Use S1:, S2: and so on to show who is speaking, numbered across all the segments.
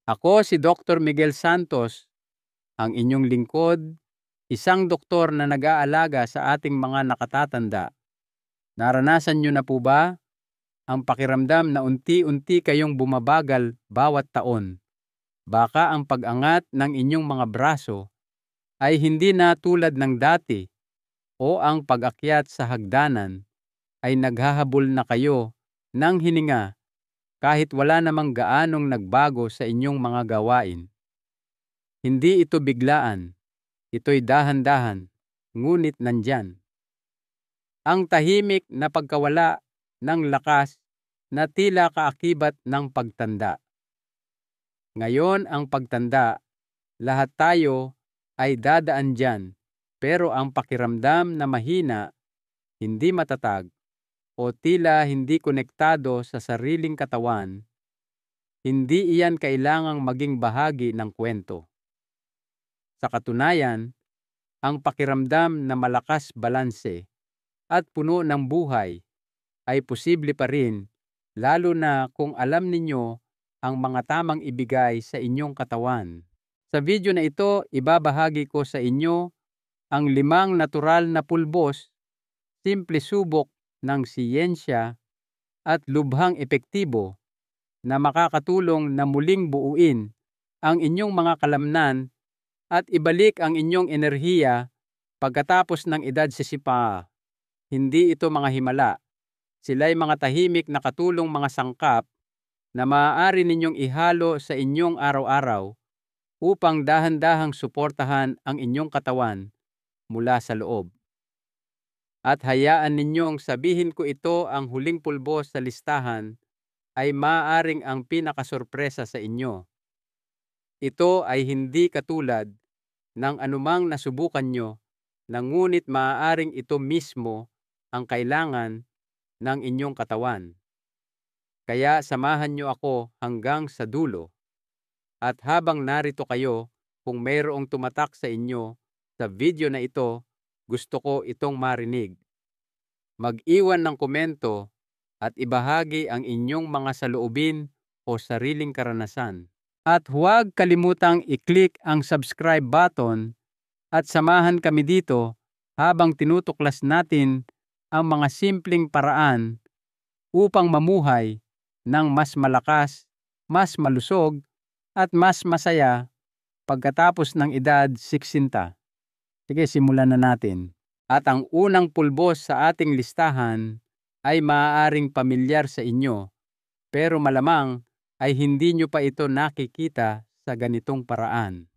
S1: Ako si Dr. Miguel Santos, ang inyong lingkod, isang doktor na nag-aalaga sa ating mga nakatatanda. Naranasan niyo na po ba ang pakiramdam na unti-unti kayong bumabagal bawat taon? Baka ang pag-angat ng inyong mga braso ay hindi na tulad ng dati o ang pag-akyat sa hagdanan ay naghahabol na kayo ng hininga kahit wala namang gaanong nagbago sa inyong mga gawain. Hindi ito biglaan, ito'y dahan-dahan, ngunit nandyan. Ang tahimik na pagkawala ng lakas na tila kaakibat ng pagtanda. Ngayon ang pagtanda, lahat tayo ay dadaan dyan, pero ang pakiramdam na mahina, hindi matatag, o tila hindi konektado sa sariling katawan, hindi iyan kailangang maging bahagi ng kwento. Sa katunayan, ang pakiramdam na malakas balanse at puno ng buhay ay posible pa rin, lalo na kung alam ninyo ang mga tamang ibigay sa inyong katawan. Sa video na ito, ibabahagi ko sa inyo ang 5 natural na pulbos, simple subok ng siyensya at lubhang epektibo na makakatulong na muling buuin ang inyong mga kalamnan at ibalik ang inyong enerhiya pagkatapos ng edad 60. Hindi ito mga himala. Sila'y mga tahimik na katulong mga sangkap na maaari ninyong ihalo sa inyong araw-araw upang dahan-dahang suportahan ang inyong katawan mula sa loob. At hayaan ninyong sabihin ko ito, ang huling pulbos sa listahan ay maaaring ang pinakasorpresa sa inyo. Ito ay hindi katulad ng anumang nasubukan nyo, ngunit maaaring ito mismo ang kailangan ng inyong katawan. Kaya samahan nyo ako hanggang sa dulo. At habang narito kayo, kung mayroong tumatak sa inyo sa video na ito, gusto ko itong marinig. Mag-iwan ng komento at ibahagi ang inyong mga saloobin o sariling karanasan. At huwag kalimutang i-click ang subscribe button at samahan kami dito habang tinutuklas natin ang mga simpleng paraan upang mamuhay ng mas malakas, mas malusog, at mas masaya pagkatapos ng edad 60. Sige, simulan na natin. At ang unang pulbos sa ating listahan ay maaaring pamilyar sa inyo, pero malamang ay hindi nyo pa ito nakikita sa ganitong paraan.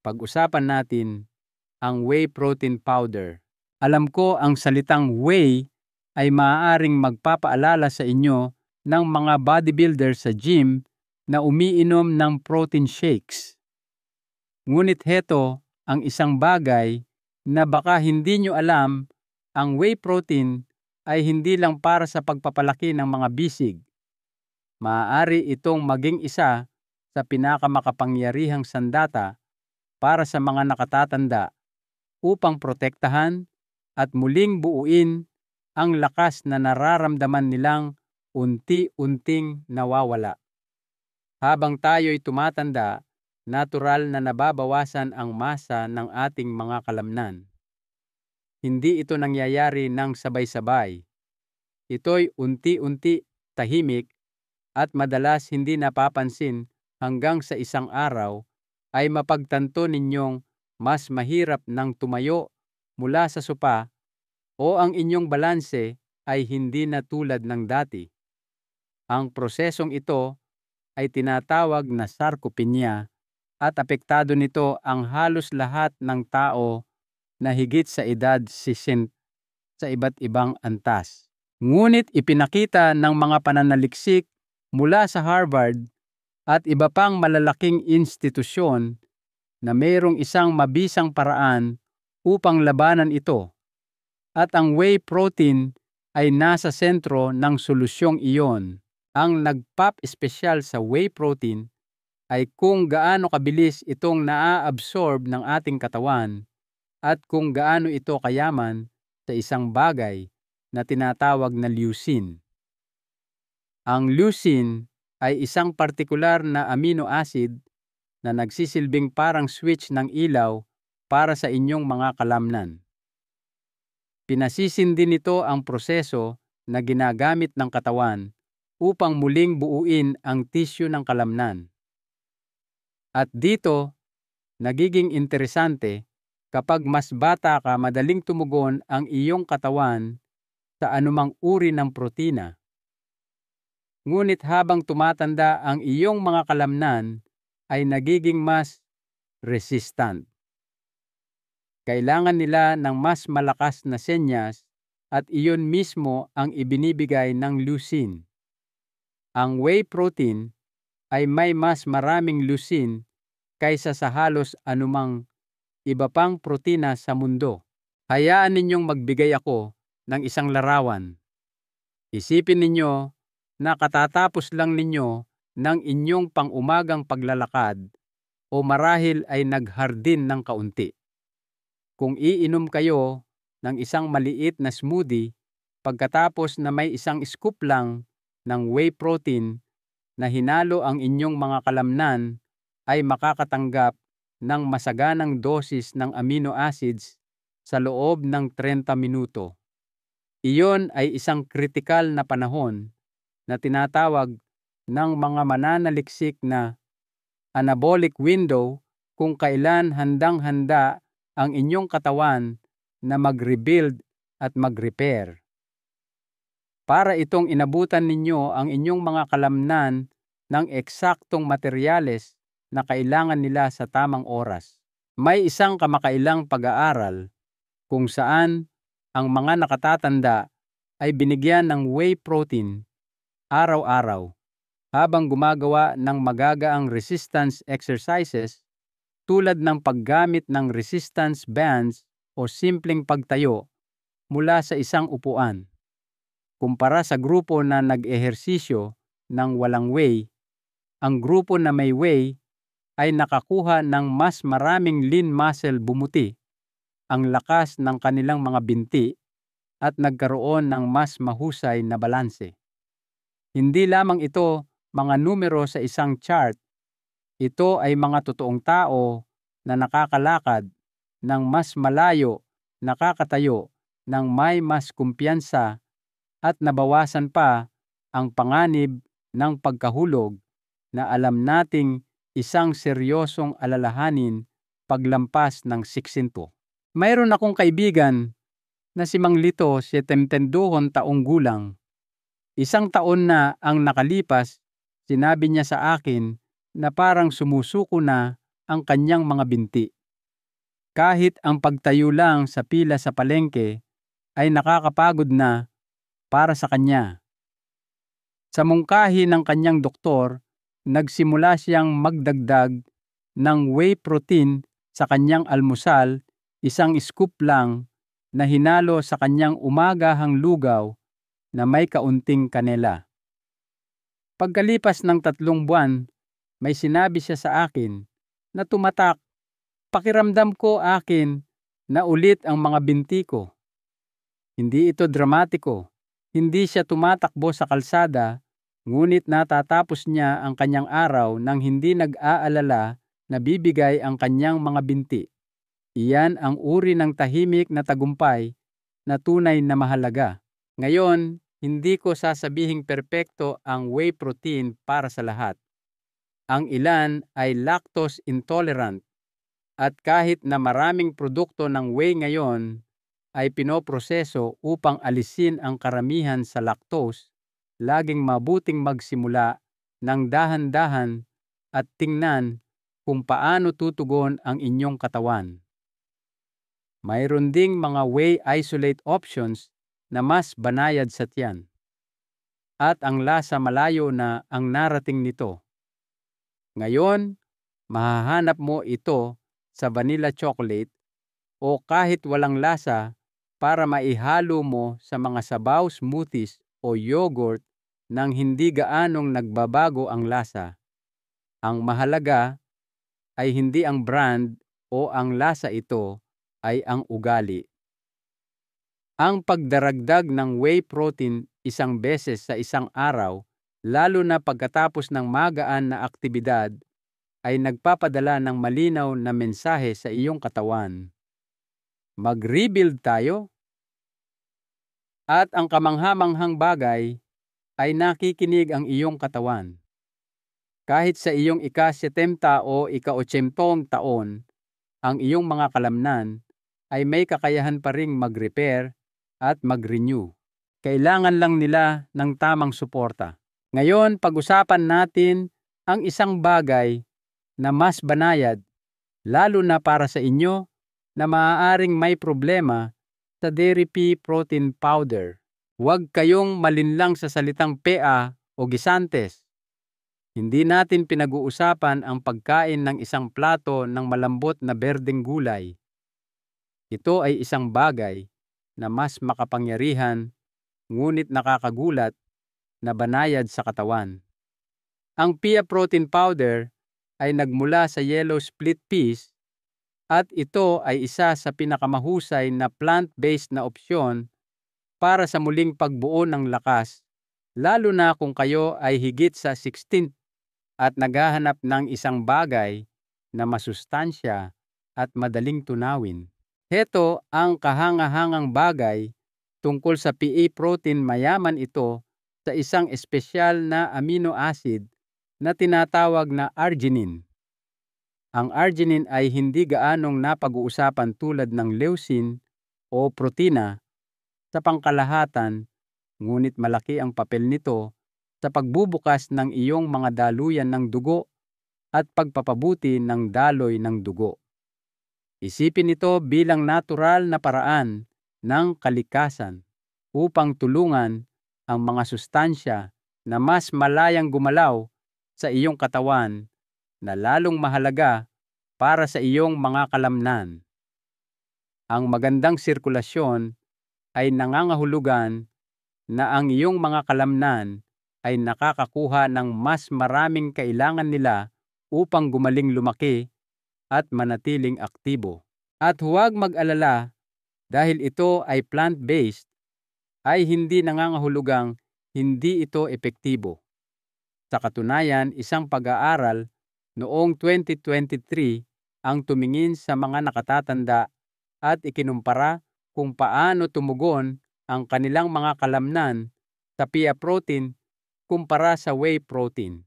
S1: Pag-usapan natin ang whey protein powder. Alam ko ang salitang whey ay maaaring magpapaalala sa inyo ng mga bodybuilder sa gym na umiinom ng protein shakes. Ngunit heto ang isang bagay na baka hindi nyo alam: ang whey protein ay hindi lang para sa pagpapalaki ng mga bisig. Maaari itong maging isa sa pinakamakapangyarihang sandata para sa mga nakatatanda upang protektahan at muling buuin ang lakas na nararamdaman nilang unti-unting nawawala. Habang tayo'y tumatanda, natural na nababawasan ang masa ng ating mga kalamnan. Hindi ito nangyayari ng sabay-sabay. Ito'y unti-unti, tahimik, at madalas hindi napapansin hanggang sa isang araw ay mapagtanto ninyong mas mahirap nang tumayo mula sa sopa o ang inyong balanse ay hindi na tulad ng dati. Ang prosesong ito ay tinatawag na sarcopenia at apektado nito ang halos lahat ng tao na higit sa edad 60 sa iba't ibang antas. Ngunit ipinakita ng mga pananaliksik mula sa Harvard at iba pang malalaking institusyon na mayroong isang mabisang paraan upang labanan ito. At ang whey protein ay nasa sentro ng solusyong iyon. Ang nagpap-espesyal sa whey protein ay kung gaano kabilis itong naa-absorb ng ating katawan at kung gaano ito kayaman sa isang bagay na tinatawag na leucine. Ang leucine ay isang partikular na amino acid na nagsisilbing parang switch ng ilaw para sa inyong mga kalamnan. Pinasisindi nito ang proseso na ginagamit ng katawan upang muling buuin ang tissue ng kalamnan. At dito, nagiging interesante kapag mas bata ka, madaling tumugon ang iyong katawan sa anumang uri ng protina. Ngunit habang tumatanda ang iyong mga kalamnan ay nagiging mas resistant. Kailangan nila ng mas malakas na senyas at iyon mismo ang ibinibigay ng leucine. Ang whey protein ay may mas maraming leucine kaysa sa halos anumang iba pang protina sa mundo. Hayaan ninyong magbigay ako ng isang larawan. Isipin ninyo na katatapos lang ninyo ng inyong pang-umagang paglalakad o marahil ay naghardin ng kaunti. Kung iinom kayo ng isang maliit na smoothie pagkatapos na may isang scoop lang ng whey protein na hinalo ang inyong mga kalamnan, ay makakatanggap ng masaganang dosis ng amino acids sa loob ng 30 minuto. Iyon ay isang kritikal na panahon na tinatawag ng mga mananaliksik na anabolic window, kung kailan handang-handa ang inyong katawan na mag-rebuild at mag-repair. Para itong inabutan ninyo ang inyong mga kalamnan ng eksaktong materyales na kailangan nila sa tamang oras. May isang kamakailang pag-aaral kung saan ang mga nakatatanda ay binigyan ng whey protein araw-araw habang gumagawa ng magagaang resistance exercises tulad ng paggamit ng resistance bands o simpleng pagtayo mula sa isang upuan. Kumpara sa grupo na nag-ehersisyo ng walang whey, ang grupo na may whey ay nakakuha ng mas maraming lean muscle bumuti, ang lakas ng kanilang mga binti, at nagkaroon ng mas mahusay na balanse. Hindi lamang ito mga numero sa isang chart, ito ay mga totoong tao na nakakalakad ng mas malayo, nakakatayo ng may mas kumpiyansa, at nabawasan pa ang panganib ng pagkahulog na alam nating isang seryosong alalahanin paglampas ng 60. Mayroon akong kaibigan na si Mang Lito, 72 taong gulang. Isang taon na ang nakalipas, sinabi niya sa akin na parang sumusuko na ang kanyang mga binti. Kahit ang pagtayo lang sa pila sa palengke ay nakakapagod na para sa kanya. Sa mungkahi ng kanyang doktor, nagsimula siyang magdagdag ng whey protein sa kanyang almusal, isang scoop lang na hinalo sa kanyang umagahang lugaw na may kaunting kanela. Pagkalipas ng 3 buwan, may sinabi siya sa akin na tumatak. Pakiramdam ko akin na ulit ang mga binti ko. Hindi ito dramatiko. Hindi siya tumatakbo sa kalsada, ngunit natatapos niya ang kanyang araw nang hindi nag-aalala na bibigay ang kanyang mga binti. Iyan ang uri ng tahimik na tagumpay na tunay na mahalaga. Ngayon, hindi ko sasabihing perpekto ang whey protein para sa lahat. Ang ilan ay lactose intolerant, at kahit na maraming produkto ng whey ngayon ay pinoproseso upang alisin ang karamihan sa lactose, laging mabuting magsimula ng dahan-dahan at tingnan kung paano tutugon ang inyong katawan. Mayroon ding mga whey isolate options na mas banayad sa tiyan. At ang lasa malayo na ang narating nito. Ngayon, mahahanap mo ito sa vanilla chocolate o kahit walang lasa para maihalo mo sa mga sabaw, smoothies o yogurt nang hindi gaanong nagbabago ang lasa. Ang mahalaga ay hindi ang brand o ang lasa, ito ay ang ugali. Ang pagdaragdag ng whey protein isang beses sa isang araw lalo na pagkatapos ng magaan na aktibidad, ay nagpapadala ng malinaw na mensahe sa iyong katawan. Mag-rebuild tayo, at ang kamangha-manghang bagay ay nakikinig ang iyong katawan. Kahit sa iyong ika-70 o ika-80 taon, ang iyong mga kalamnan ay may kakayahan pa ring mag-repair at mag-renew. Kailangan lang nila ng tamang suporta. Ngayon, pag-usapan natin ang isang bagay na mas banayad, lalo na para sa inyo na maaaring may problema sa dairy pea protein powder. Huwag kayong malinlang sa salitang PA o gisantes. Hindi natin pinag-uusapan ang pagkain ng isang plato ng malambot na berdeng gulay. Ito ay isang bagay na mas makapangyarihan, ngunit nakakagulat na banayad sa katawan. Ang pea protein powder ay nagmula sa yellow split peas, at ito ay isa sa pinakamahusay na plant-based na opsyon para sa muling pagbuo ng lakas, lalo na kung kayo ay higit sa 16 at naghahanap ng isang bagay na masustansya at madaling tunawin. Heto ang kahangahangang bagay tungkol sa pea protein. Mayaman ito sa isang espesyal na amino acid na tinatawag na arginine. Ang arginine ay hindi gaanong napag-uusapan tulad ng leucine o protina sa pangkalahatan, ngunit malaki ang papel nito sa pagbubukas ng iyong mga daluyan ng dugo at pagpapabuti ng daloy ng dugo. Isipin ito bilang natural na paraan ng kalikasan upang tulungan ang mga sustansya na mas malayang gumalaw sa iyong katawan na lalong mahalaga para sa iyong mga kalamnan. Ang magandang sirkulasyon ay nangangahulugan na ang iyong mga kalamnan ay nakakakuha ng mas maraming kailangan nila upang gumaling, lumaki at manatiling aktibo. At huwag mag-alala, dahil ito ay plant-based, ay hindi nangangahulugang hindi ito epektibo. Sa katunayan, isang pag-aaral noong 2023 ang tumingin sa mga nakatatanda at ikinumpara kung paano tumugon ang kanilang mga kalamnan sa pea protein kumpara sa whey protein.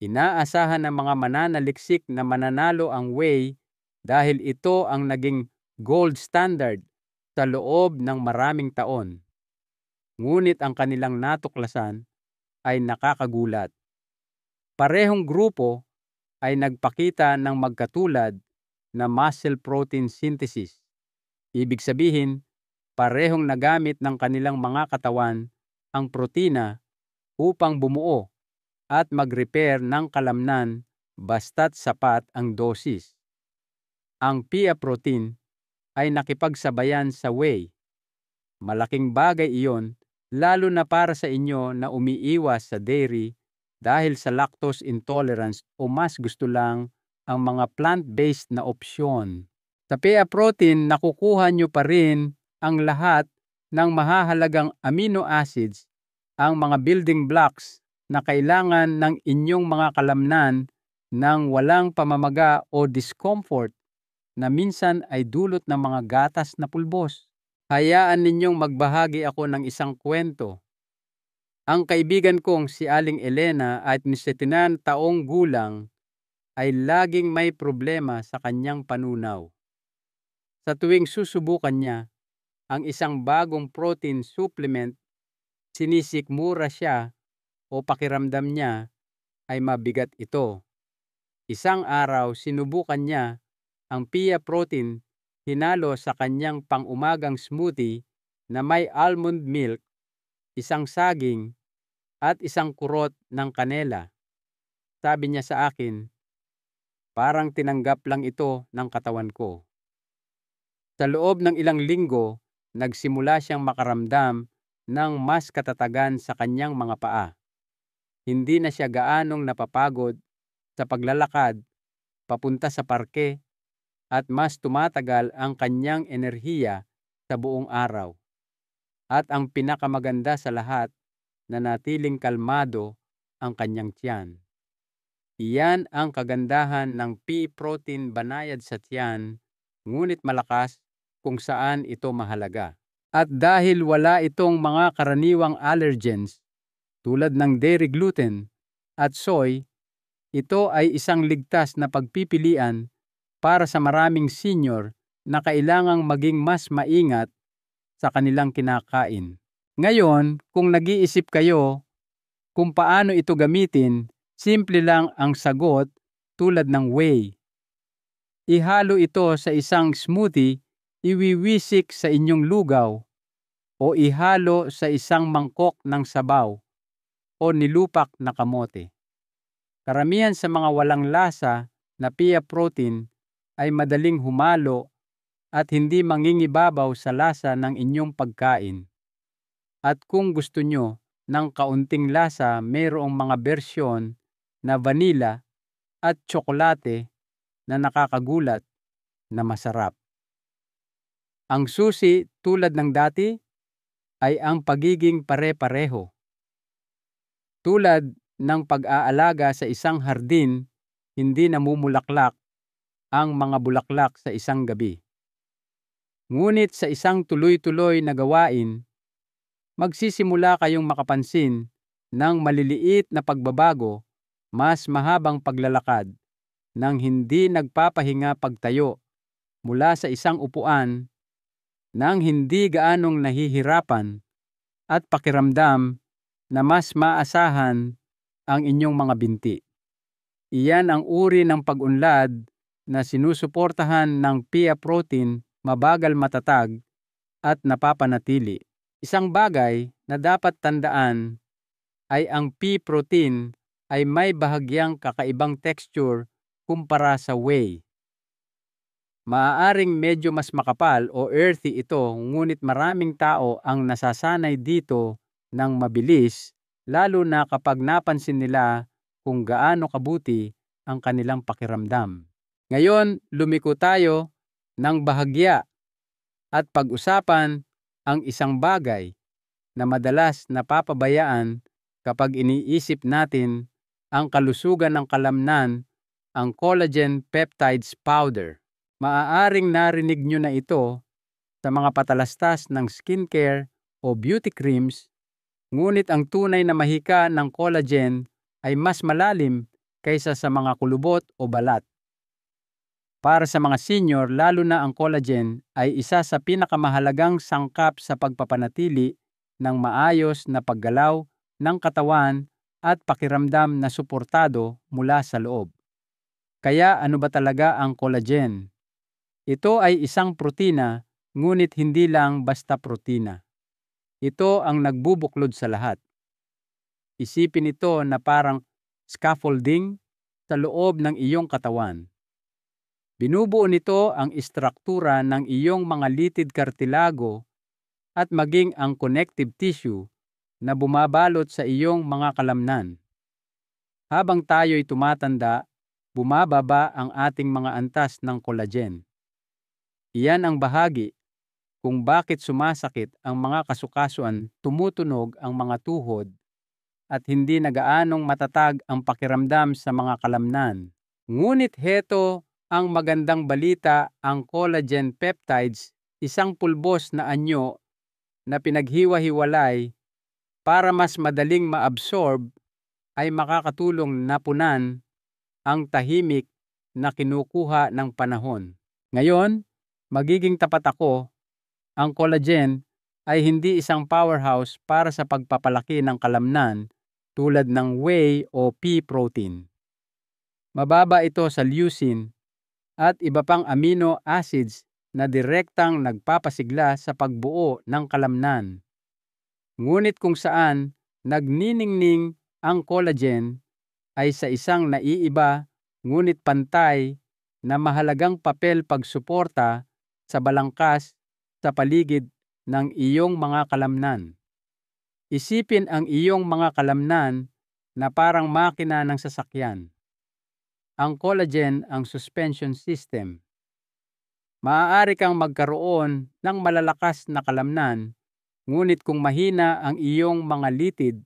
S1: Inaasahan ng mga mananaliksik na mananalo ang whey dahil ito ang naging gold standard sa loob ng maraming taon. Ngunit ang kanilang natuklasan ay nakakagulat. Parehong grupo ay nagpakita ng magkatulad na muscle protein synthesis. Ibig sabihin, parehong nagamit ng kanilang mga katawan ang protina upang bumuo at mag-repair ng kalamnan basta't sapat ang dosis. Ang pea protein ay nakipagsabayan sa whey. Malaking bagay iyon, lalo na para sa inyo na umiiwas sa dairy dahil sa lactose intolerance o mas gusto lang ang mga plant-based na opsyon. Sa pea protein, nakukuha nyo pa rin ang lahat ng mahahalagang amino acids, ang mga building blocks na kailangan ng inyong mga kalamnan nang walang pamamaga o discomfort na minsan ay dulot ng mga gatas na pulbos. Hayaan ninyong magbahagi ako ng isang kwento. Ang kaibigan kong si Aling Elena at 79 taong gulang ay laging may problema sa kanyang panunaw. Sa tuwing susubukan niya ang isang bagong protein supplement, sinisikmura siya o pakiramdam niya ay mabigat ito. Isang araw sinubukan niya ang pea protein hinalo sa kanyang pang-umagang smoothie na may almond milk, isang saging, at isang kurot ng kanela. Sabi niya sa akin, parang tinanggap lang ito ng katawan ko. Sa loob ng ilang linggo, nagsimula siyang makaramdam ng mas katatagan sa kanyang mga paa. Hindi na siya gaanong napapagod sa paglalakad papunta sa parke at mas tumatagal ang kanyang enerhiya sa buong araw. At ang pinakamaganda sa lahat, natiling kalmado ang kanyang tiyan. Iyan ang kagandahan ng pea protein, banayad sa tiyan, ngunit malakas kung saan ito mahalaga. At dahil wala itong mga karaniwang allergens tulad ng dairy gluten at soy, ito ay isang ligtas na pagpipilian para sa maraming senior na kailangang maging mas maingat sa kanilang kinakain. Ngayon, kung nag-iisip kayo kung paano ito gamitin, simple lang ang sagot tulad ng whey. Ihalo ito sa isang smoothie, iwiwisik sa inyong lugaw, o ihalo sa isang mangkok ng sabaw o nilupak na kamote. Karamihan sa mga walang lasa na pea protein ay madaling humalo at hindi mangingibabaw sa lasa ng inyong pagkain. At kung gusto nyo ng kaunting lasa, mayroong mga bersyon na vanilla at tsokolate na nakakagulat na masarap. Ang susi tulad ng dati ay ang pagiging pare-pareho. Tulad ng pag-aalaga sa isang hardin, hindi namumulaklak ang mga bulaklak sa isang gabi. Ngunit sa isang tuloy-tuloy na gawain, magsisimula kayong makapansin ng maliliit na pagbabago, mas mahabang paglalakad, nang hindi nagpapahinga pagtayo mula sa isang upuan, nang hindi gaanong nahihirapan, at pakiramdam na mas maasahan ang inyong mga binti. Iyan ang uri ng pag-unlad na sinusuportahan ng pea protein, mabagal, matatag, at napapanatili. Isang bagay na dapat tandaan ay ang pea protein ay may bahagyang kakaibang texture kumpara sa whey. Maaaring medyo mas makapal o earthy ito, ngunit maraming tao ang nasasanay dito ng mabilis, lalo na kapag napansin nila kung gaano kabuti ang kanilang pakiramdam. Ngayon, lumiko tayo ng bahagya at pag-usapan ang isang bagay na madalas napapabayaan kapag iniisip natin ang kalusugan ng kalamnan, ang collagen peptides powder. Maaaring narinig nyo na ito sa mga patalastas ng skincare o beauty creams, ngunit ang tunay na mahika ng collagen ay mas malalim kaysa sa mga kulubot o balat. Para sa mga senior, lalo na ang collagen ay isa sa pinakamahalagang sangkap sa pagpapanatili ng maayos na paggalaw ng katawan at pakiramdam na suportado mula sa loob. Kaya ano ba talaga ang collagen? Ito ay isang protina, ngunit hindi lang basta protina. Ito ang nagbubuklod sa lahat. Isipin ito na parang scaffolding sa loob ng iyong katawan. Binubuo nito ang istruktura ng iyong mga litid kartilago at maging ang connective tissue na bumabalot sa iyong mga kalamnan. Habang tayo'y tumatanda, bumababa ang ating mga antas ng collagen. Iyan ang bahagi kung bakit sumasakit ang mga kasukasuan, tumutunog ang mga tuhod, at hindi na gaanong matatag ang pakiramdam sa mga kalamnan. Ngunit heto ang magandang balita, ang collagen peptides, isang pulbos na anyo na pinaghiwa-hiwalay para mas madaling maabsorb, ay makakatulong na punan ang tahimik na kinukuha ng panahon. Ngayon, magiging tapat ako, ang collagen ay hindi isang powerhouse para sa pagpapalaki ng kalamnan tulad ng whey o pea protein. Mababa ito sa leucine at iba pang amino acids na direktang nagpapasigla sa pagbuo ng kalamnan. Ngunit kung saan nagniningning ang collagen ay sa isang naiiba ngunit pantay na mahalagang papel pagsuporta sa balangkas sa paligid ng iyong mga kalamnan. Isipin ang iyong mga kalamnan na parang makina ng sasakyan. Ang collagen ang suspension system. Maaari kang magkaroon ng malalakas na kalamnan, ngunit kung mahina ang iyong mga litid,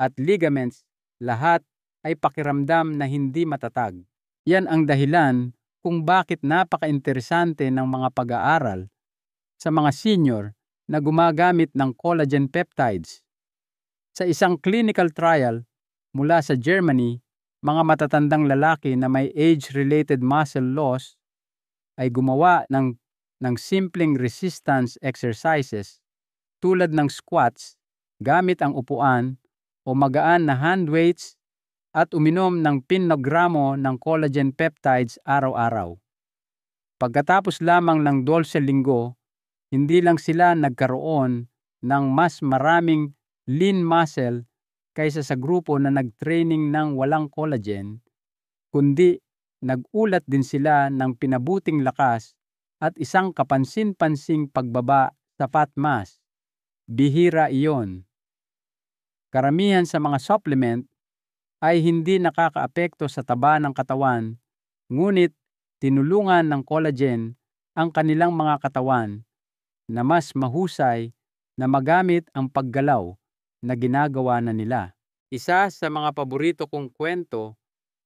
S1: at ligaments, lahat ay pakiramdam na hindi matatag. Yan ang dahilan kung bakit napaka-interesante ng mga pag-aaral sa mga senior na gumagamit ng collagen peptides. Sa isang clinical trial mula sa Germany, mga matatandang lalaki na may age-related muscle loss ay gumawa ng simpleng resistance exercises tulad ng squats gamit ang upuan o magaan na hand weights at uminom ng pinogramo ng collagen peptides araw-araw. Pagkatapos lamang ng 12 linggo, hindi lang sila nagkaroon ng mas maraming lean muscle kaysa sa grupo na nag-training ng walang collagen, kundi nag-ulat din sila ng pinabuting lakas at isang kapansin-pansing pagbaba sa fat mass. Bihira iyon. Karamihan sa mga supplement ay hindi nakakaapekto sa taba ng katawan, ngunit tinulungan ng collagen ang kanilang mga katawan na mas mahusay na magamit ang paggalaw na ginagawa na nila. Isa sa mga paborito kong kwento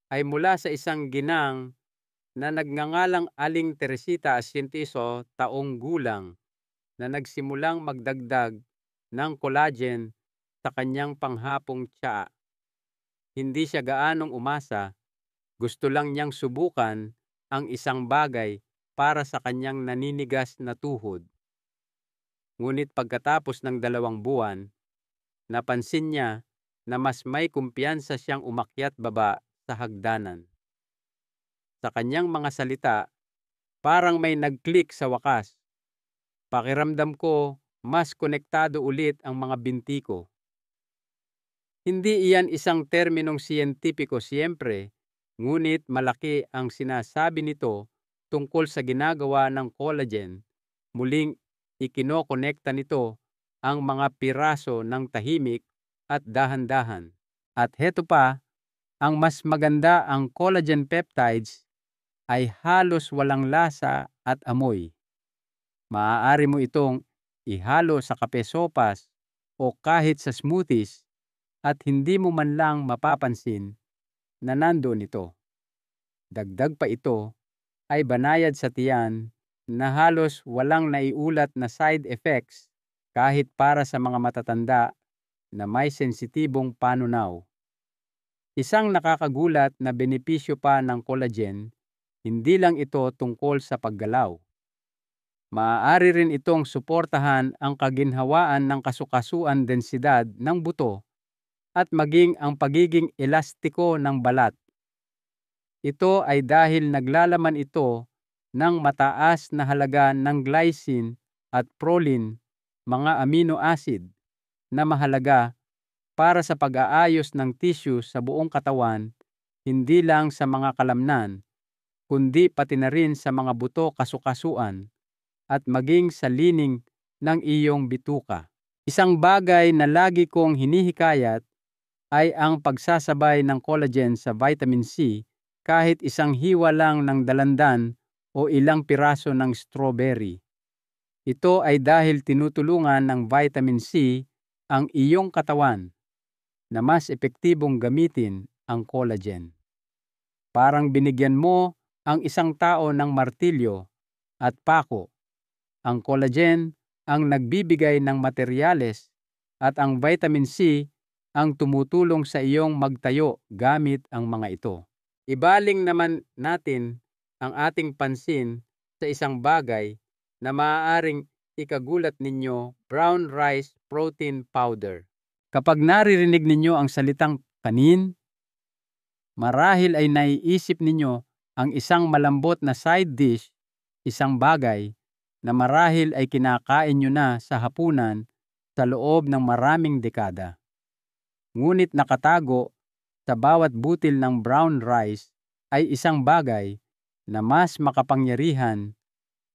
S1: ay mula sa isang ginang na nagngangalang Aling Teresita Asientiso, taong gulang, na nagsimulang magdagdag ng collagen sa kanyang panghapong tsaa. Hindi siya gaanong umasa, gusto lang niyang subukan ang isang bagay para sa kanyang naninigas na tuhod. Ngunit pagkatapos ng 2 buwan, napansin niya na mas may kumpiyansa siyang umakyat baba sa hagdanan. Sa kanyang mga salita, parang may nag-click sa wakas. Pakiramdam ko, mas konektado ulit ang mga binti ko. Hindi iyan isang terminong siyentipiko siyempre, ngunit malaki ang sinasabi nito tungkol sa ginagawa ng collagen. Muling ikinokonekta nito ang mga piraso ng tahimik at dahan-dahan. At heto pa, ang mas maganda, ang collagen peptides ay halos walang lasa at amoy. Maaari mo itong ihalo sa kape sopas o kahit sa smoothies at hindi mo man lang mapapansin na nandoon ito. Dagdag pa ito ay banayad sa tiyan na halos walang naiulat na side effects kahit para sa mga matatanda na may sensitibong panunaw. Isang nakakagulat na benepisyo pa ng collagen, hindi lang ito tungkol sa paggalaw. Maaari rin itong suportahan ang kaginhawaan ng kasukasuan densidad ng buto at maging ang pagiging elastiko ng balat. Ito ay dahil naglalaman ito ng mataas na halaga ng glycine at proline, mga amino acid, na mahalaga para sa pag-aayos ng tissue sa buong katawan, hindi lang sa mga kalamnan, kundi pati na rin sa mga buto kasukasuan at maging sa lining ng iyong bituka. Isang bagay na lagi kong hinihikayat ay ang pagsasabay ng collagen sa vitamin C, kahit isang hiwa lang ng dalandan o ilang piraso ng strawberry. Ito ay dahil tinutulungan ng vitamin C ang iyong katawan na mas epektibong gamitin ang collagen. Parang binigyan mo ang isang tao ng martilyo at pako. Ang collagen ang nagbibigay ng materyales at ang vitamin C ang tumutulong sa iyong magtayo gamit ang mga ito. Ibaling naman natin ang ating pansin sa isang bagay na maaaring ikagulat ninyo: brown rice protein powder. Kapag naririnig ninyo ang salitang kanin, marahil ay naiisip ninyo ang isang malambot na side dish, isang bagay na marahil ay kinakain nyo na sa hapunan sa loob ng maraming dekada. Ngunit nakatago sa bawat butil ng brown rice ay isang bagay na mas makapangyarihan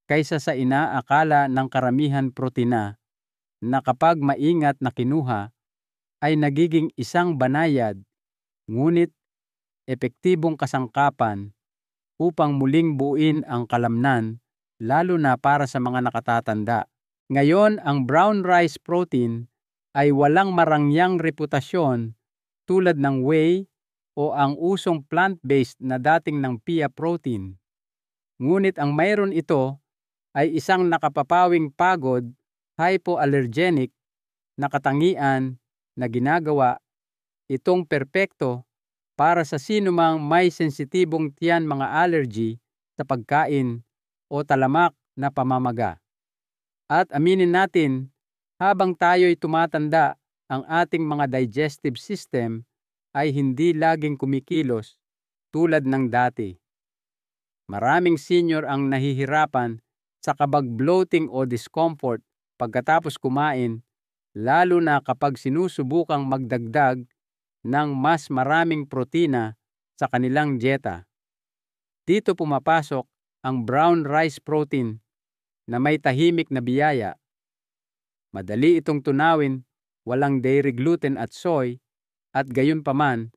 S1: kaysa sa inaakala ng karamihan protina, na kapag maingat na kinuha ay nagiging isang banayad ngunit epektibong kasangkapan upang muling buuin ang kalamnan, lalo na para sa mga nakatatanda. Ngayon, ang brown rice protein ay walang marangyang reputasyon tulad ng whey o ang usong plant-based na dating ng pea protein. Ngunit ang mayroon ito ay isang nakapapawing pagod, hypoallergenic na katangian na ginagawa itong perpekto para sa sinumang may sensitibong tiyan mga allergy sa pagkain o talamak na pamamaga. At aminin natin, habang tayo'y tumatanda, ang ating mga digestive system ay hindi laging kumikilos tulad ng dati. Maraming senior ang nahihirapan sa kabag-bloating o discomfort pagkatapos kumain, lalo na kapag sinusubukang magdagdag ng mas maraming protina sa kanilang dieta. Dito pumapasok ang brown rice protein na may tahimik na biyaya. Madali itong tunawin, walang dairy gluten at soy, at gayunpaman,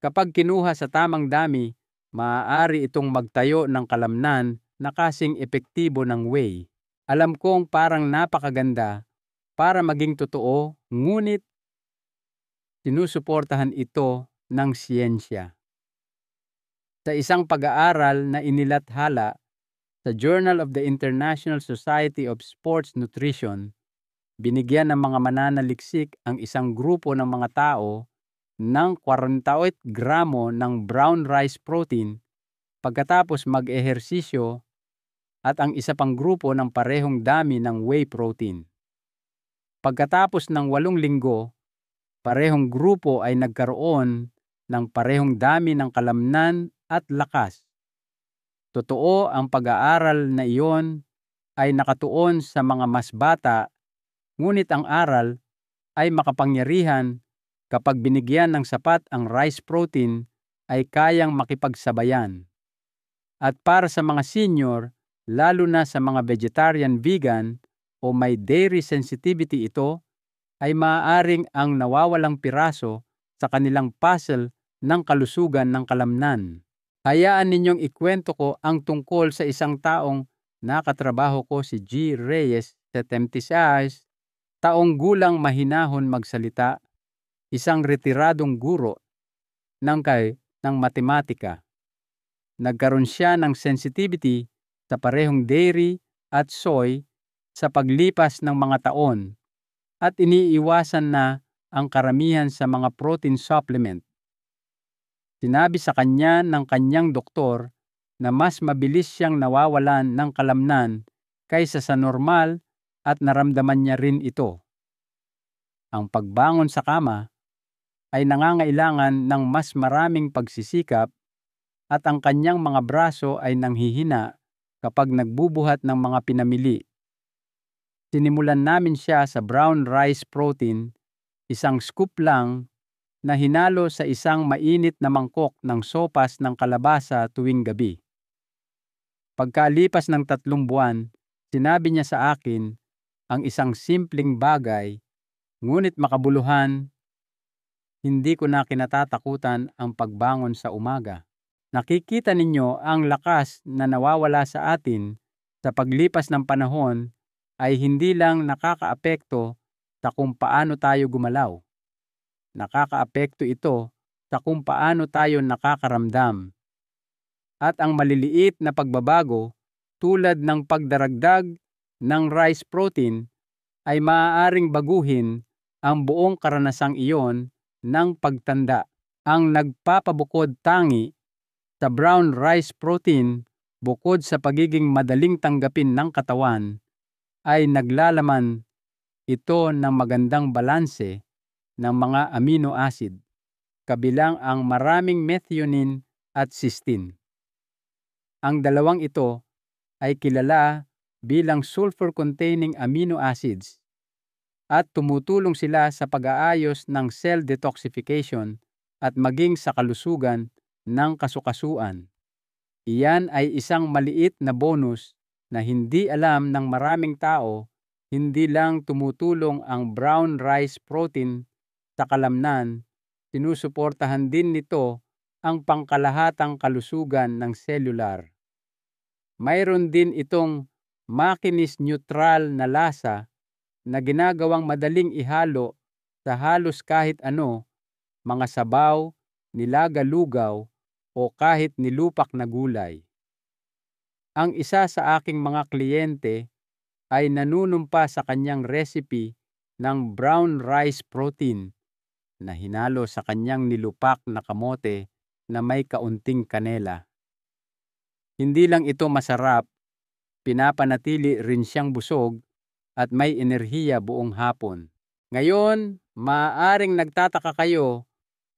S1: kapag kinuha sa tamang dami, maaari itong magtayo ng kalamnan na kasing epektibo ng whey. Alam kong parang napakaganda para maging totoo, ngunit sinusuportahan ito ng siyensya. Sa isang pag-aaral na inilathala sa Journal of the International Society of Sports Nutrition, binigyan ng mga mananaliksik ang isang grupo ng mga tao ng 48 gramo ng brown rice protein pagkatapos mag-ehersisyo at ang isa pang grupo ng parehong dami ng whey protein. Pagkatapos ng 8 linggo, parehong grupo ay nagkaroon ng parehong dami ng kalamnan at lakas. Totoo ang pag-aaral na iyon ay nakatuon sa mga mas bata, ngunit ang aral ay makapangyarihan kapag binigyan ng sapat ang rice protein ay kayang makipagsabayan. At para sa mga senior, lalo na sa mga vegetarian vegan o may dairy sensitivity ito, ay maaaring ang nawawalang piraso sa kanilang puzzle ng kalusugan ng kalamnan. Hayaan ninyong ikwento ko ang tungkol sa isang taong nakatrabaho ko, si G. Reyes, 76 taong gulang, mahinahon magsalita, isang retiradong guro ng matematika. Nagkaroon siya ng sensitivity sa parehong dairy at soy sa paglipas ng mga taon at iniiwasan na ang karamihan sa mga protein supplement. Sinabi sa kanya ng kanyang doktor na mas mabilis siyang nawawalan ng kalamnan kaysa sa normal at naramdaman niya rin ito. Ang pagbangon sa kama ay nangangailangan ng mas maraming pagsisikap at ang kanyang mga braso ay nanghihina kapag nagbubuhat ng mga pinamili. Sinimulan namin siya sa brown rice protein, isang scoop lang na hinalo sa isang mainit na mangkok ng sopas ng kalabasa tuwing gabi. Pagkalipas ng 3 buwan, sinabi niya sa akin ang isang simpleng bagay, ngunit makabuluhan, hindi ko na kinatatakutan ang pagbangon sa umaga. Nakikita ninyo ang lakas na nawawala sa atin sa paglipas ng panahon ay hindi lang nakakaapekto sa kung paano tayo gumalaw. Nakakaapekto ito sa kung paano tayo nakakaramdam. At ang maliliit na pagbabago tulad ng pagdaragdag ng rice protein ay maaaring baguhin ang buong karanasang iyon ng pagtanda. Ang nagpapabukod tangi sa brown rice protein, bukod sa pagiging madaling tanggapin ng katawan, ay naglalaman ito ng magandang balanse ng mga amino acid, kabilang ang maraming methionine at cysteine. Ang dalawang ito ay kilala bilang sulfur-containing amino acids at tumutulong sila sa pag-aayos ng cell detoxification at maging sa kalusugan ng kasukasuan. Iyan ay isang maliit na bonus na hindi alam ng maraming tao. Hindi lang tumutulong ang brown rice protein sa kalamnan, sinusuportahan din nito ang pangkalahatang kalusugan ng cellular. Mayroon din itong makinis-neutral na lasa na ginagawang madaling ihalo sa halos kahit ano mga sabaw, nilaga-lugaw, o kahit nilupak na gulay. Ang isa sa aking mga kliyente ay nanunumpa sa kanyang recipe ng brown rice protein na hinalo sa kanyang nilupak na kamote na may kaunting kanela. Hindi lang ito masarap, pinapanatili rin siyang busog at may enerhiya buong hapon. Ngayon, maaaring nagtataka kayo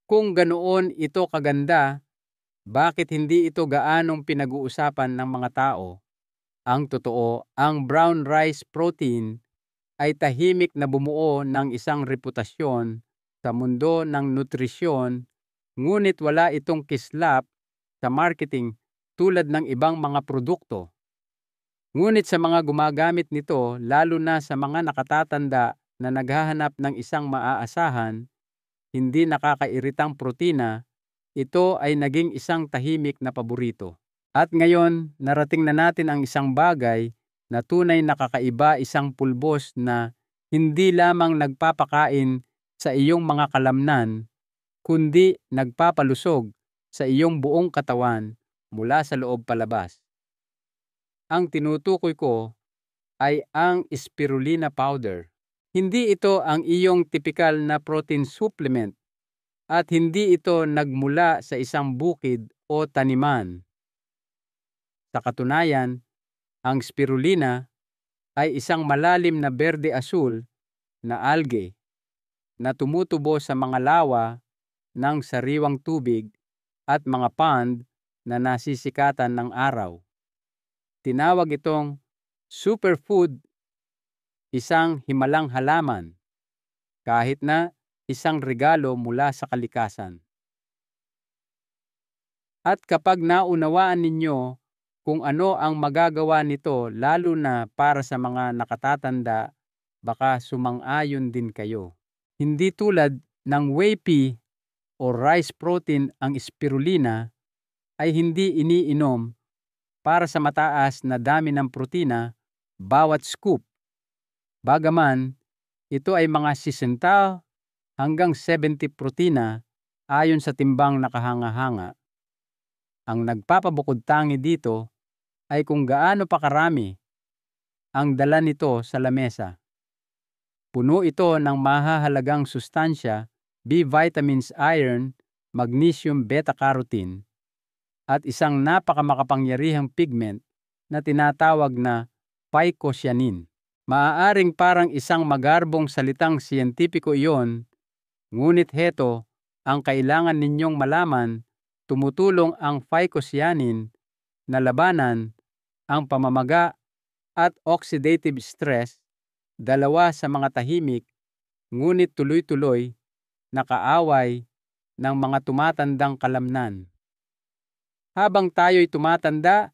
S1: kung ganoon ito kaganda, bakit hindi ito gaanong pinag-uusapan ng mga tao? Ang totoo, ang brown rice protein ay tahimik na bumuo ng isang reputasyon sa mundo ng nutrisyon, ngunit wala itong kislap sa marketing tulad ng ibang mga produkto. Ngunit sa mga gumagamit nito, lalo na sa mga nakatatanda na naghahanap ng isang maaasahan, hindi nakakairitang protina, ito ay naging isang tahimik na paborito. At ngayon, narating na natin ang isang bagay na tunay na kakaiba, isang pulbos na hindi lamang nagpapakain sa iyong mga kalamnan, kundi nagpapalusog sa iyong buong katawan mula sa loob palabas. Ang tinutukoy ko ay ang spirulina powder. Hindi ito ang iyong tipikal na protein supplement at hindi ito nagmula sa isang bukid o taniman. Sa katunayan, ang spirulina ay isang malalim na berde-asul na algae na tumutubo sa mga lawa ng sariwang tubig at mga pond na nasisikatan ng araw. Tinawag itong superfood, isang himalang halaman, kahit na isang regalo mula sa kalikasan. At kapag naunawaan ninyo kung ano ang magagawa nito, lalo na para sa mga nakatatanda, baka sumang-ayon din kayo. Hindi tulad ng whey pea o rice protein, ang spirulina ay hindi iniinom para sa mataas na dami ng protina bawat scoop. Bagaman, ito ay mga 60 hanggang 70 protina ayon sa timbang na kahanga-hanga. Ang nagpapabukod tangi dito ay kung gaano pa karami ang dala nito sa lamesa. Puno ito ng mahahalagang sustansya, B vitamins, iron, magnesium, beta-carotene, at isang napakamakapangyarihang pigment na tinatawag na phycocyanin. Maaaring parang isang magarbong salitang siyentipiko iyon, ngunit heto ang kailangan ninyong malaman: tumutulong ang phycocyanin na labanan ang pamamaga at oxidative stress, dalawa sa mga tahimik ngunit tuloy-tuloy na kaaway ng mga tumatandang kalamnan. Habang tayo'y tumatanda,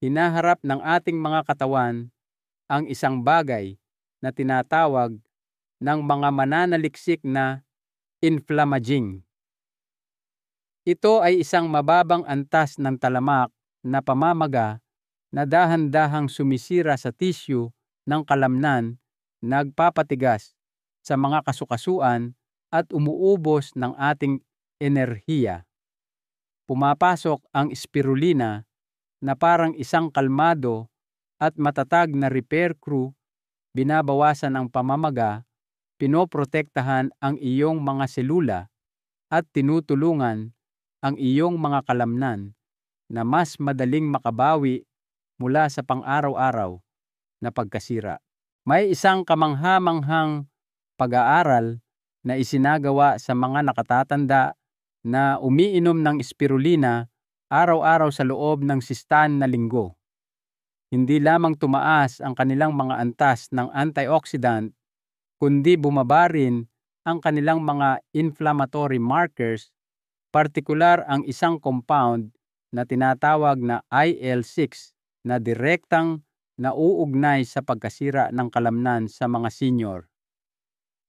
S1: hinaharap ng ating mga katawan ang isang bagay na tinatawag ng mga mananaliksik na inflammaging. Ito ay isang mababang antas ng talamak na pamamaga na dahan-dahang sumisira sa tissue ng kalamnan, nagpapatigas sa mga kasukasuan at umuubos ng ating enerhiya. Pumapasok ang spirulina na parang isang kalmado at matatag na repair crew, binabawasan ang pamamaga, pinoprotektahan ang iyong mga selula at tinutulungan ang iyong mga kalamnan na mas madaling makabawi mula sa pang-araw-araw na pagkasira. May isang kamangha-manghang pag-aaral na isinagawa sa mga nakatatanda na umiinom ng spirulina araw-araw sa loob ng 6 na linggo. Hindi lamang tumaas ang kanilang mga antas ng antioxidant, kundi bumaba rin ang kanilang mga inflammatory markers, partikular ang isang compound na tinatawag na IL-6 na direktang nauugnay sa pagkasira ng kalamnan sa mga senior.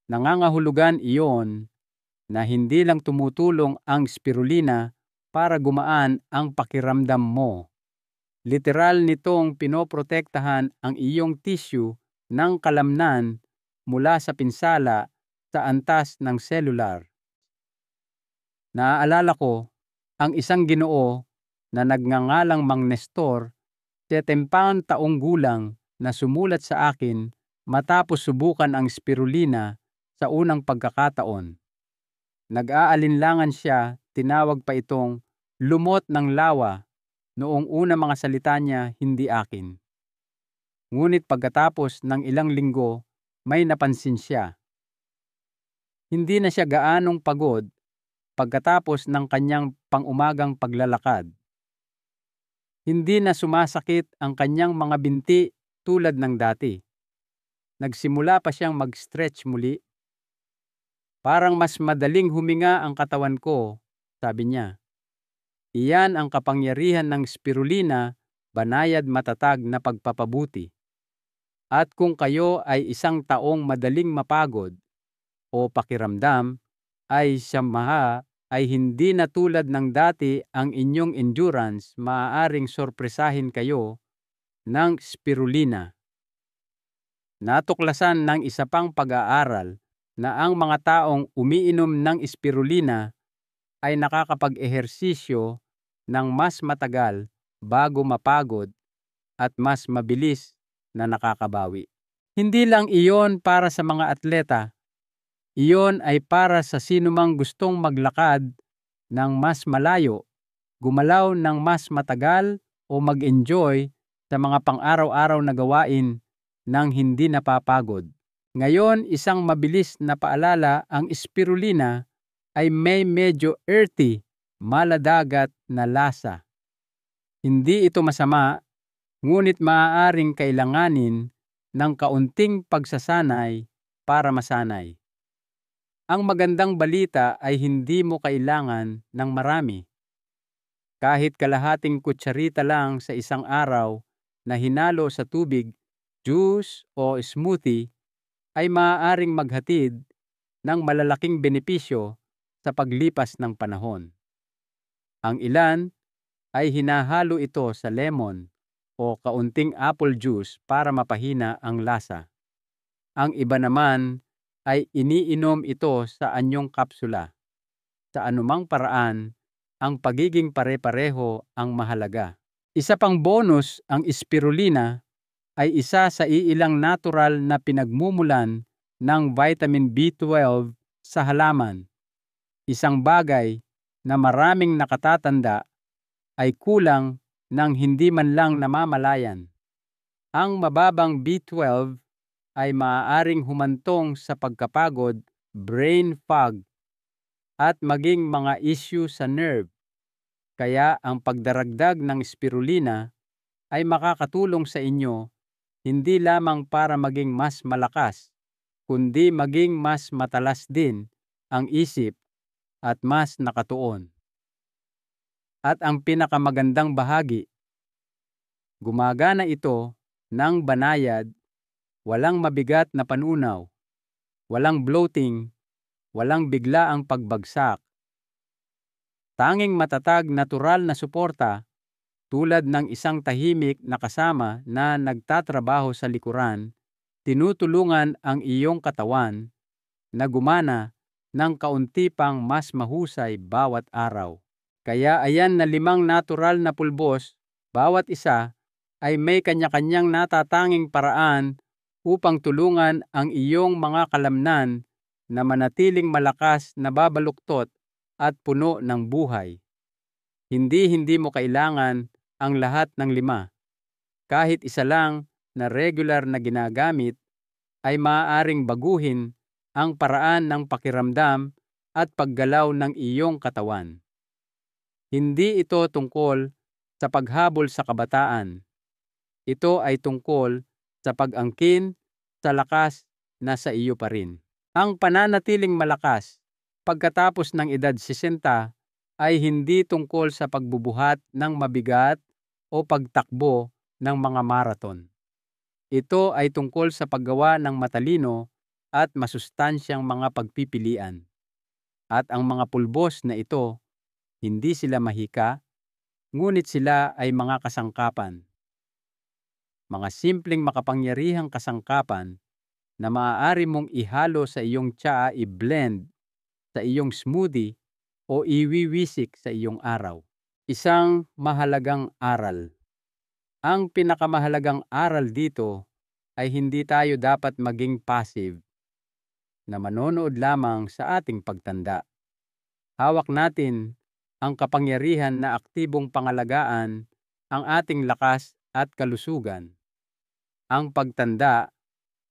S1: Nangangahulugan iyon na hindi lang tumutulong ang spirulina para gumaan ang pakiramdam mo. Literal nitong pinoprotektahan ang iyong tissue ng kalamnan mula sa pinsala sa antas ng cellular. Naaalala ko ang isang Ginoo na nagngangalang Mang Nestor, 70 taong gulang, na sumulat sa akin matapos subukan ang spirulina sa unang pagkakataon. Nag-aalinlangan siya, tinawag pa itong lumot ng lawa. Noong una mga salita niya hindi akin. Ngunit pagkatapos ng ilang linggo, may napansin siya. Hindi na siya gaanong pagod pagkatapos ng kanyang pang-umagang paglalakad. Hindi na sumasakit ang kanyang mga binti tulad ng dati. Nagsimula pa siyang mag-stretch muli. Parang mas madaling huminga ang katawan ko, sabi niya. Iyan ang kapangyarihan ng spirulina, banayad matatag na pagpapabuti. At kung kayo ay isang taong madaling mapagod o pakiramdam, ay siyamaha ay hindi na tulad ng dati ang inyong endurance, maaaring sorpresahin kayo ng spirulina. Natuklasan ng isa pang pag-aaral na ang mga taong umiinom ng spirulina ay nakakapag-ehersisyo ng mas matagal bago mapagod at mas mabilis na nakakabawi. Hindi lang iyon para sa mga atleta. Iyon ay para sa sinumang gustong maglakad ng mas malayo, gumalaw ng mas matagal o mag-enjoy sa mga pang-araw-araw na gawain ng hindi napapagod. Ngayon, isang mabilis na paalala, ang spirulina ay may medyo earthy, maladagat na lasa. Hindi ito masama, ngunit maaaring kailanganin ng kaunting pagsasanay para masanay. Ang magandang balita ay hindi mo kailangan ng marami. Kahit kalahating kutsarita lang sa isang araw na hinalo sa tubig, juice o smoothie ay maaaring maghatid ng malalaking benepisyo sa paglipas ng panahon. Ang ilan ay hinahalo ito sa lemon o kaunting apple juice para mapahina ang lasa. Ang iba naman ay iniinom ito sa anyong kapsula. Sa anumang paraan, ang pagiging pare-pareho ang mahalaga. Isa pang bonus, ang spirulina ay isa sa iilang natural na pinagmumulan ng vitamin B12 sa halaman. Isang bagay na maraming nakatatanda ay kulang ng hindi man lang namamalayan. Ang mababang B12 ay maaaring humantong sa pagkapagod, brain fog, at maging mga issue sa nerve. Kaya ang pagdaragdag ng spirulina ay makakatulong sa inyo hindi lamang para maging mas malakas, kundi maging mas matalas din ang isip at mas nakatuon. At ang pinakamagandang bahagi, gumagana ito ng banayad, walang mabigat na panunaw, walang bloating, walang biglaang pagbagsak. Tanging matatag natural na suporta tulad ng isang tahimik na kasama na nagtatrabaho sa likuran, tinutulungan ang iyong katawan na gumana ng kaunti pang mas mahusay bawat araw. Kaya ayan na 5 natural na pulbos, bawat isa ay may kanya-kanyang natatanging paraan upang tulungan ang iyong mga kalamnan na manatiling malakas na babaluktot at puno ng buhay. Hindi mo kailangan ang lahat ng 5. Kahit isa lang na regular na ginagamit ay maaaring baguhin ang paraan ng pakiramdam at paggalaw ng iyong katawan. Hindi ito tungkol sa paghabol sa kabataan. Ito ay tungkol sa pag-angkin sa lakas na sa iyo pa rin. Ang pananatiling malakas pagkatapos ng edad 60 ay hindi tungkol sa pagbubuhat ng mabigat o pagtakbo ng mga marathon. Ito ay tungkol sa paggawa ng matalino at masustansyang mga pagpipilian. At ang mga pulbos na ito, hindi sila mahika, ngunit sila ay mga kasangkapan. Mga simpleng makapangyarihang kasangkapan na maaari mong ihalo sa iyong tsaa, i-blend sa iyong smoothie o iwiwisik sa iyong araw. Isang mahalagang aral. Ang pinakamahalagang aral dito ay hindi tayo dapat maging passive na manonood lamang sa ating pagtanda. Hawak natin ang kapangyarihan na aktibong pangalagaan ang ating lakas at kalusugan. Ang pagtanda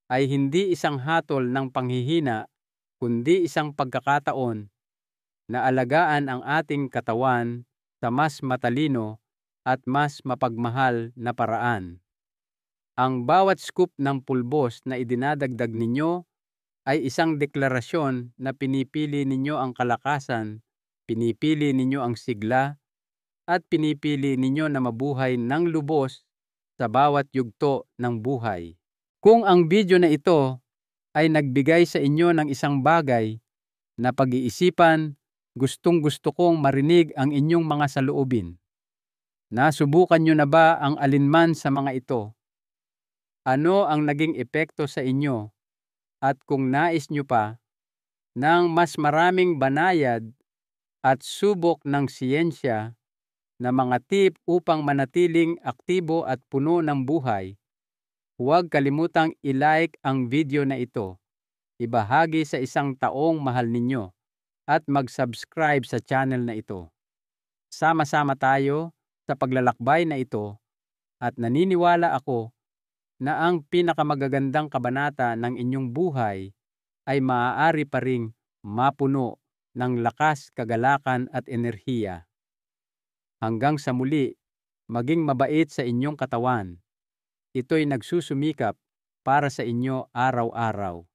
S1: ay hindi isang hatol ng panghihina, kundi isang pagkakataon na alagaan ang ating katawan sa mas matalino at mas mapagmahal na paraan. Ang bawat scoop ng pulbos na idinadagdag ninyo ay isang deklarasyon na pinipili ninyo ang kalakasan, pinipili ninyo ang sigla, at pinipili ninyo na mabuhay ng lubos sa bawat yugto ng buhay. Kung ang video na ito ay nagbigay sa inyo ng isang bagay na pag-iisipan, gustong-gusto kong marinig ang inyong mga saloobin. Nasubukan nyo na ba ang alinman sa mga ito? Ano ang naging epekto sa inyo? At kung nais nyo pa ng mas maraming banayad at subok ng siyensya na mga tip upang manatiling aktibo at puno ng buhay, huwag kalimutang i-like ang video na ito, ibahagi sa isang taong mahal ninyo, at mag-subscribe sa channel na ito. Sama-sama tayo sa paglalakbay na ito at naniniwala ako na ang pinakamagagandang kabanata ng inyong buhay ay maaari pa ring mapuno ng lakas, kagalakan at enerhiya. Hanggang sa muli, maging mabait sa inyong katawan. Ito'y nagsusumikap para sa inyo araw-araw.